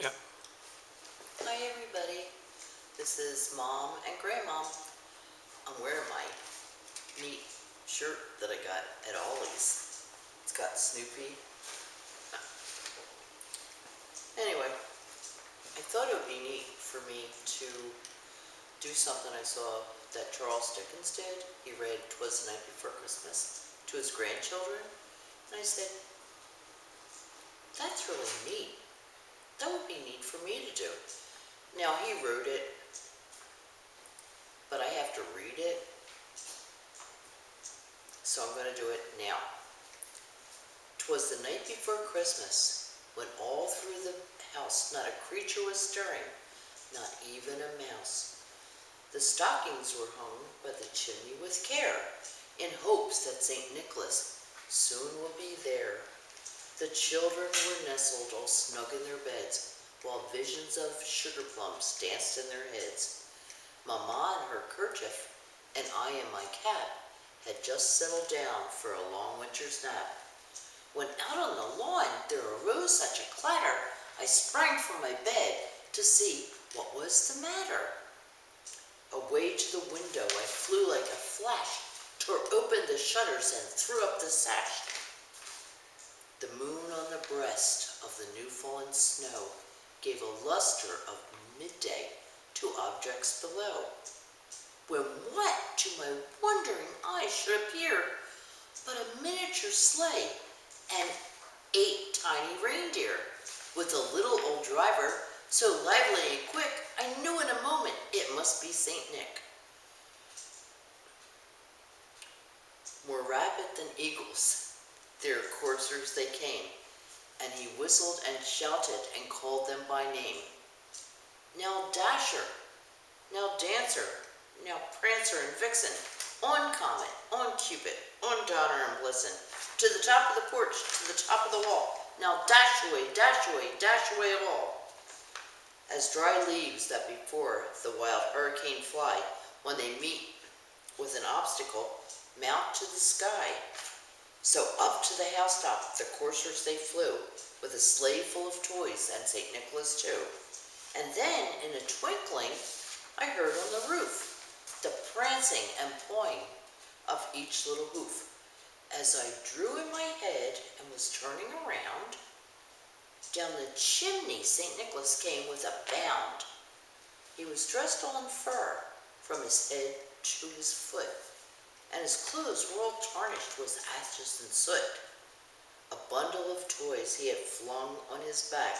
Yep. Hi everybody, this is Mom and Grandmom. I'm wearing my neat shirt that I got at Ollie's. It's got Snoopy. Anyway, I thought it would be neat for me to do something I saw that Charles Jenkins did. He read "Twas the Night Before Christmas" to his grandchildren, and I said, that's really neat. That would be neat for me to do. Now, he wrote it, but I have to read it, so I'm going to do it now. 'Twas the night before Christmas, when all through the house not a creature was stirring, not even a mouse. The stockings were hung by the chimney with care, in hopes that St. Nicholas soon will be there. The children were nestled all snug in their beds, while visions of sugar plums danced in their heads. Mamma in her kerchief, and I in my cap, had just settled down for a long winter's nap. When out on the lawn there arose such a clatter, I sprang from my bed to see what was the matter. Away to the window I flew like a flash, tore open the shutters and threw up the sash. The moon on the breast of the new-fallen snow gave a luster of midday to objects below, when what to my wondering eyes should appear but a miniature sleigh and 8 tiny reindeer, with a little old driver, so lively and quick, I knew in a moment it must be St. Nick. More rapid than eagles, their coursers they came, and he whistled and shouted and called them by name. Now Dasher, now Dancer, now Prancer and Vixen, on Comet, on Cupid, on Donner and Blitzen, to the top of the porch, to the top of the wall, now dash away, all. As dry leaves that before the wild hurricane fly, when they meet with an obstacle, mount to the sky. So up to the housetop the coursers they flew, with a sleigh full of toys and St. Nicholas too. And then, in a twinkling, I heard on the roof the prancing and pawing of each little hoof. As I drew in my head and was turning around, down the chimney St. Nicholas came with a bound. He was dressed all in fur, from his head to his foot, and his clothes were all tarnished with ashes and soot. A bundle of toys he had flung on his back,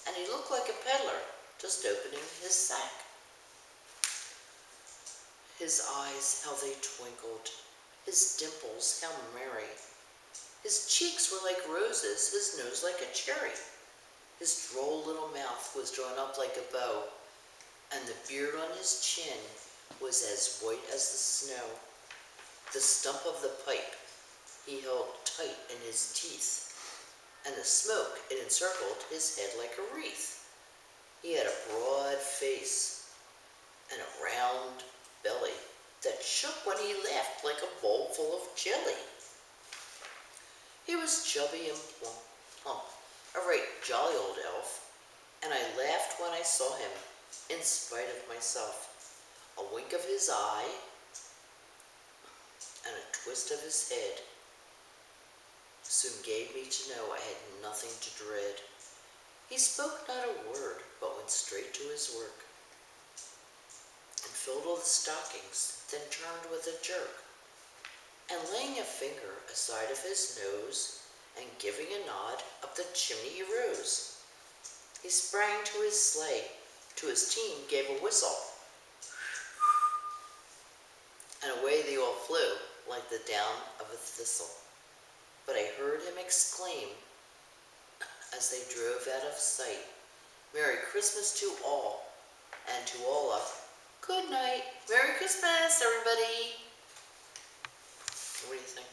and he looked like a peddler just opening his sack. His eyes, how they twinkled, his dimples, how merry. His cheeks were like roses, his nose like a cherry. His droll little mouth was drawn up like a bow, and the beard on his chin was as white as the snow. The stump of the pipe he held tight in his teeth, and the smoke it encircled his head like a wreath. He had a broad face and a round belly that shook when he laughed like a bowl full of jelly. He was chubby and plump, a right jolly old elf, and I laughed when I saw him, in spite of myself. A wink of his eye and a twist of his head soon gave me to know I had nothing to dread. He spoke not a word, but went straight to his work, and filled all the stockings, then turned with a jerk, and laying a finger aside of his nose, and giving a nod, up the chimney he rose. He sprang to his sleigh, to his team gave a whistle, and away they all flew, like the down of a thistle. But I heard him exclaim, as they drove out of sight, Merry Christmas to all, and to all a good night. Merry Christmas, everybody. What do you think?